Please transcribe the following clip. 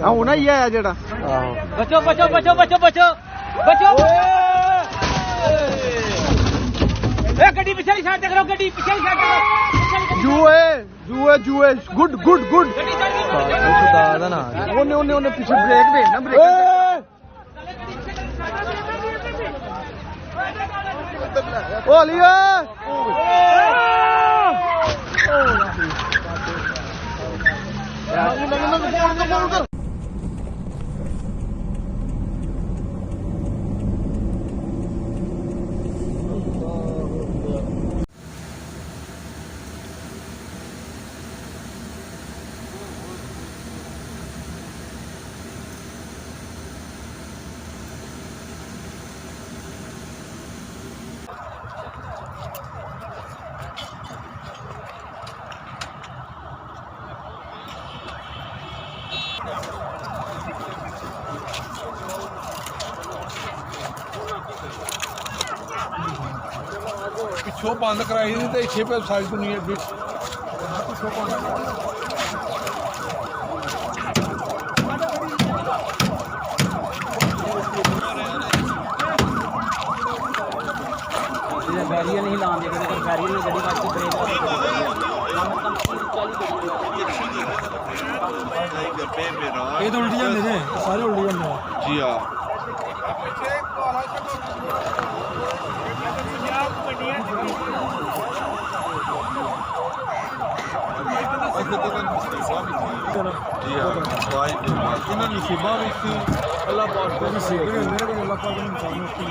होना ही है जेड़ा बचो बचो बचो बचो बचो बचो ए गड्डी पीछे साइड करो गड्डी पीछे साइड करो जुए जुए जुए गुड गुड गुड दादा ना ओने ओने ओने पीछे ब्रेक दे ना ब्रेक ओ लिया पिछों बंद कराई दी तो इच्छे पे सारी दुनिया अगे बैरियर नहीं लाने बैरियर में गड्डी काट के ब्रेक ये तो उल्टी जाते हैं सारे उल्टी जाते हैं जी हाँ जी हाँ नसीबा भी अल्लाह पाक मेरे को अल्लाह पाक ने इंसान